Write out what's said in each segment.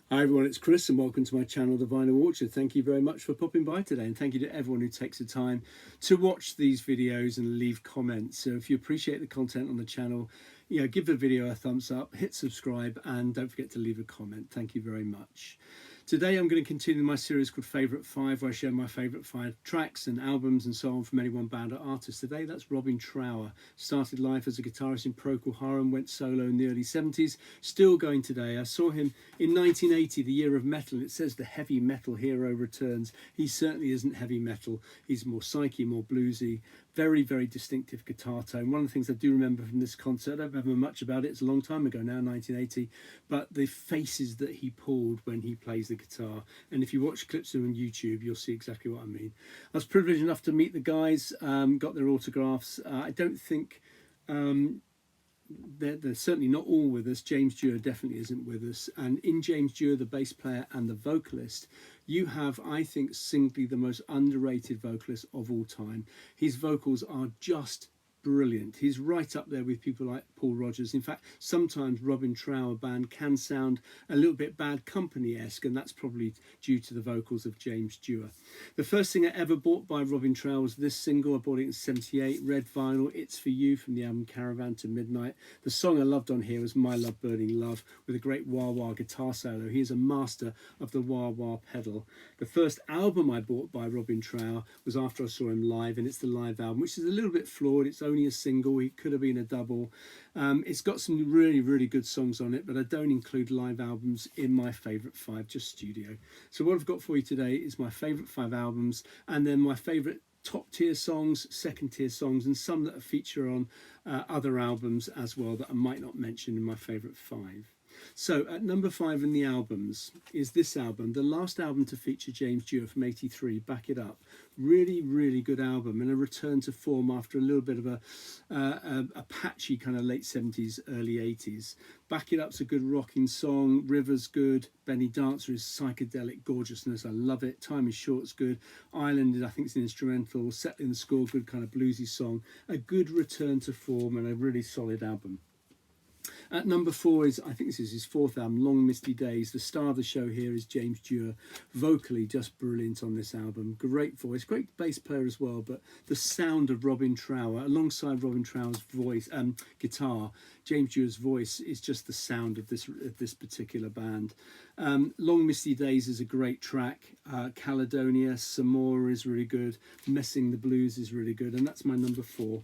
Hi everyone, it's Chris and welcome to my channel, The Vinyl Orchard. Thank you very much for popping by today, and thank you to everyone who takes the time to watch these videos and leave comments. So if you appreciate the content on the channel, give the video a thumbs up, hit subscribe, and don't forget to leave a comment. Thank you very much. Today I'm going to continue my series called Favourite 5, where I share my favourite 5 tracks and albums and so on from any one band or artist. Today that's Robin Trower. Started life as a guitarist in Procol Harum, went solo in the early 70s, still going today. I saw him in 1980, the year of metal. It says the heavy metal hero returns. He certainly isn't heavy metal. He's more psyche, more bluesy. Very, very distinctive guitar tone. One of the things I do remember from this concert, I don't remember much about it, it's a long time ago now, 1980, but the faces that he pulled when he plays the guitar. And if you watch clips of him on YouTube, you'll see exactly what I mean. I was privileged enough to meet the guys, got their autographs. I don't think they're certainly not all with us. James Dewar definitely isn't with us, and in James Dewar, the bass player and the vocalist, you have, I think, singly the most underrated vocalist of all time. His vocals are just brilliant. He's right up there with people like Paul Rodgers. In fact, sometimes Robin Trower band can sound a little bit Bad Company-esque, and that's probably due to the vocals of James Dewar. The first thing I ever bought by Robin Trower was this single. I bought it in '78, red vinyl, It's For You, from the album Caravan to Midnight. The song I loved on here was My Love Burning Love, with a great wah-wah guitar solo. He is a master of the wah-wah pedal. The first album I bought by Robin Trower was after I saw him live, and it's the live album, which is a little bit flawed. It's only a single. It could have been a double. It's got some really, really good songs on it, but I don't include live albums in my favourite 5, just studio. So what I've got for you today is my favourite 5 albums, and then my favourite top tier songs, second tier songs, and some that feature on other albums as well that I might not mention in my favourite 5. So at number 5 in the albums is this album, the last album to feature James Dewar, from '83, Back It Up. Really, really good album, and a return to form after a little bit of a patchy kind of late 70s, early 80s. Back It Up's a good rocking song. River's good. Benny Dancer is psychedelic gorgeousness. I love it. Time Is Short's good. Island, I think it's an instrumental. Settling the Score, good kind of bluesy song. A good return to form and a really solid album. At number 4 is, I think this is his 4th album, Long Misty Days. The star of the show here is James Dewar, vocally just brilliant on this album. Great voice, great bass player as well, but the sound of Robin Trower, alongside Robin Trower's voice, guitar, James Dewar's voice is just the sound of this particular band. Long Misty Days is a great track. Caledonia, Samora is really good. Messing the Blues is really good, and that's my number 4.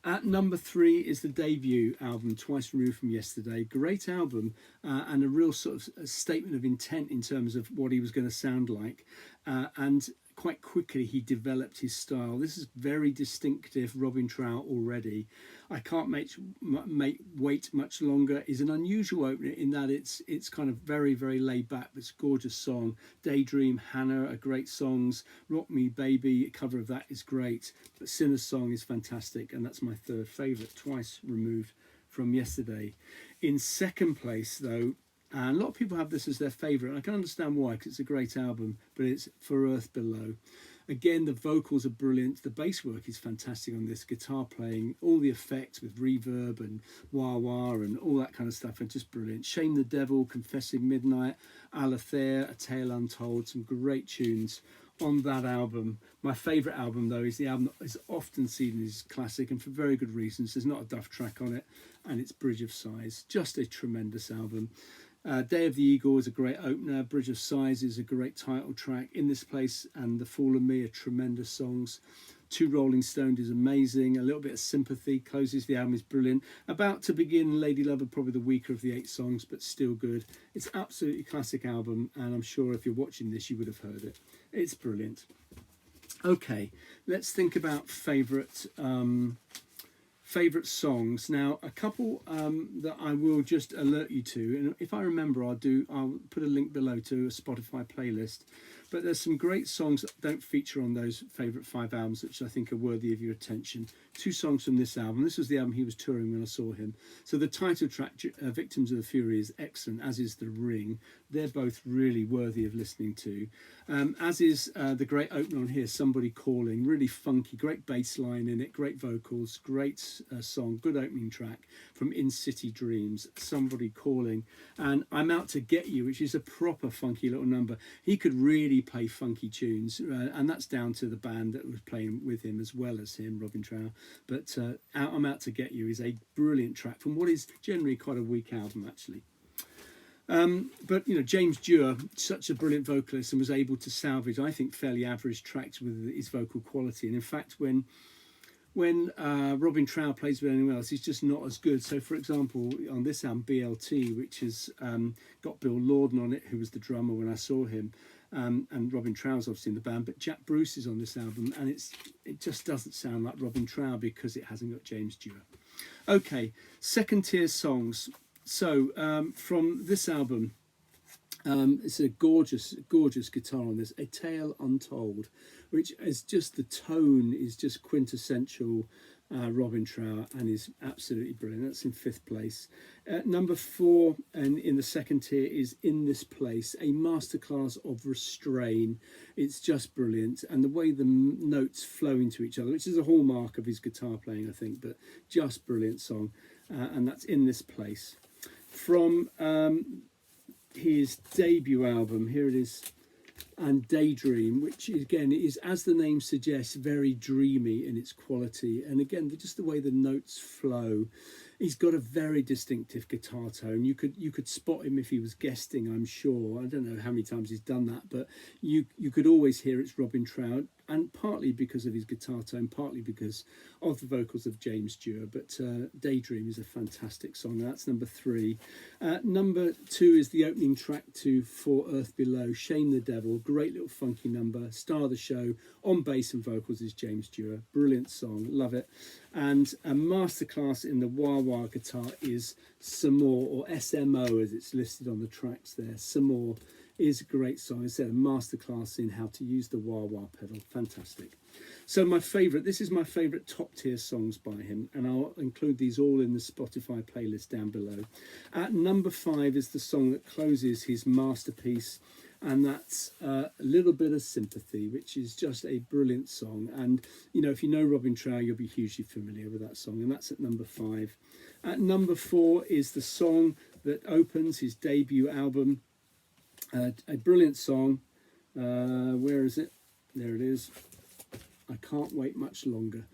At number 3 is the debut album, Twice Removed from Yesterday. Great album, and a real sort of a statement of intent in terms of what he was going to sound like. And quite quickly he developed his style. This is very distinctive Robin Trower already. I Can't Wait Much Longer is an unusual opener in that it's kind of very, very laid back, but it's a gorgeous song. Daydream, Hannah are great songs. Rock Me Baby, a cover of that, is great. But Sinner's Song is fantastic, and that's my 3rd favourite, Twice Removed from Yesterday. In second place, though, and a lot of people have this as their favourite, and I can understand why, because it's a great album, but it's For Earth Below. Again, the vocals are brilliant. The bass work is fantastic on this. Guitar playing, all the effects with reverb and wah-wah and all that kind of stuff are just brilliant. Shame the Devil, Confessing Midnight, Alethea, A Tale Untold, some great tunes on that album. My favourite album, though, is the album that is often seen as classic, and for very good reasons. There's not a duff track on it, and it's Bridge of Sighs. Just a tremendous album. Day of the Eagle is a great opener. Bridge of Sighs is a great title track. In This Place and The Fall of Me are tremendous songs. Two Rolling Stones is amazing. A Little Bit of Sympathy closes the album, is brilliant. About to Begin, Lady Lover, probably the weaker of the 8 songs, but still good. It's absolutely classic album, and I'm sure if you're watching this you would have heard it. It's brilliant. Okay, let's think about favourite songs. Now, a couple that I will just alert you to, and if I remember, I'll put a link below to a Spotify playlist. But there's some great songs that don't feature on those favourite 5 albums, which I think are worthy of your attention. 2 songs from this album. This was the album he was touring when I saw him. So the title track, Victims of the Fury, is excellent, as is The Ring. They're both really worthy of listening to. As is the great opener on here, Somebody Calling. Really funky, great bass line in it, great vocals, great song, good opening track from In City Dreams, Somebody Calling. And I'm Out to Get You, which is a proper funky little number. He could really play funky tunes, and that's down to the band that was playing with him as well as him, Robin Trower. But I'm Out to Get You is a brilliant track from what is generally quite a weak album, actually. But you know, James Dewar, such a brilliant vocalist, and was able to salvage, I think, fairly average tracks with his vocal quality. And in fact, when Robin Trower plays with anyone else, he's just not as good. So, for example, on this album, BLT, which has got Bill Lawden on it, who was the drummer when I saw him, and Robin Trower's obviously in the band, but Jack Bruce is on this album, and it just doesn't sound like Robin Trower because it hasn't got James Dewar. Okay, second tier songs. So from this album, it's a gorgeous guitar on this, A Tale Untold, which is just, the tone is just quintessential Robin Trower and is absolutely brilliant. That's in 5th place. Number 4 and in the second tier is In This Place, a masterclass of restrain. It's just brilliant, and the way the notes flow into each other, which is a hallmark of his guitar playing, I think, but just brilliant song, and that's In This Place. From his debut album, here it is, and Daydream, which again is, as the name suggests, very dreamy in its quality, and again just the way the notes flow. He's got a very distinctive guitar tone. You could spot him if he was guesting, I'm sure. I don't know how many times he's done that, but you could always hear it's Robin Trower, and partly because of his guitar tone, partly because of the vocals of James Dewar. But Daydream is a fantastic song. That's number 3. Number 2 is the opening track to For Earth Below, Shame the Devil. Great little funky number. Star of the show on bass and vocals is James Dewar. Brilliant song, love it. And a masterclass in the wah-wah guitar is Some More, or SMO as it's listed on the tracks there. Some More is a great song. It's a masterclass in how to use the wah-wah pedal. Fantastic. So my favourite, this is my favourite top tier songs by him, and I'll include these all in the Spotify playlist down below. At number 5 is the song that closes his masterpiece, and that's A Little Bit of Sympathy, which is just a brilliant song. And you know, if you know Robin Trower, you'll be hugely familiar with that song, and that's at number 5. At number 4 is the song that opens his debut album, a brilliant song. Where is it? There it is. I Can't Wait Much Longer.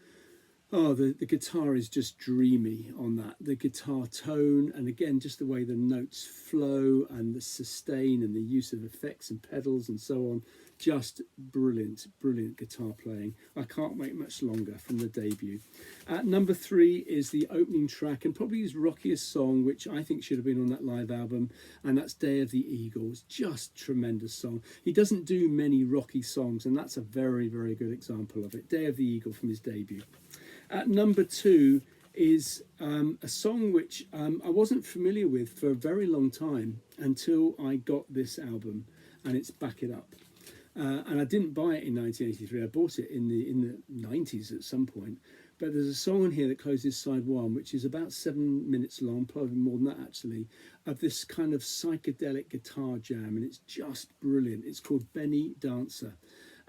Oh, the guitar is just dreamy on that. The guitar tone, and again, just the way the notes flow and the sustain and the use of effects and pedals and so on. Just brilliant, brilliant guitar playing. I Can't Wait Much Longer from the debut. At number 3 is the opening track and probably his rockiest song, which I think should have been on that live album, and that's Day of the Eagles. Just tremendous song. He doesn't do many rocky songs, and that's a very, very good example of it. Day of the Eagle from his debut. At number 2 is a song which I wasn't familiar with for a very long time until I got this album, and it's Back It Up. And I didn't buy it in 1983. I bought it in the 90s at some point. But there's a song on here that closes side 1, which is about 7 minutes long, probably more than that actually, of this kind of psychedelic guitar jam, and it's just brilliant. It's called Benny Dancer.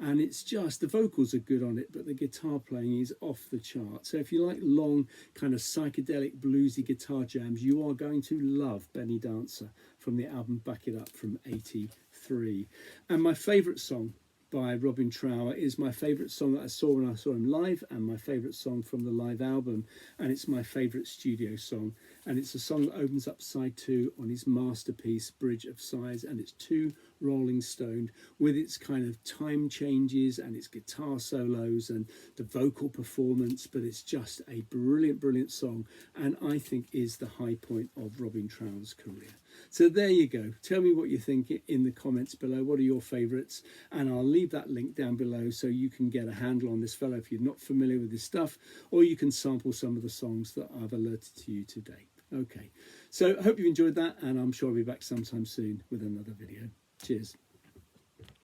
And it's just, the vocals are good on it, but the guitar playing is off the chart. So if you like long, kind of psychedelic, bluesy guitar jams, you are going to love Benny Dancer from the album Back It Up from 83. And my favourite song by Robin Trower is my favourite song that I saw when I saw him live, and my favourite song from the live album, and it's my favourite studio song, and it's a song that opens up side 2 on his masterpiece Bridge of Sighs, and it's Two Rolling Stoned, with its kind of time changes and its guitar solos and the vocal performance, but it's just a brilliant, brilliant song, and I think is the high point of Robin Trower's career. So there you go. Tell me what you think in the comments below. What are your favourites? And I'll leave that link down below so you can get a handle on this fellow if you're not familiar with this stuff, or you can sample some of the songs that I've alerted to you today. Okay, so I hope you enjoyed that, and I'm sure I'll be back sometime soon with another video. Cheers.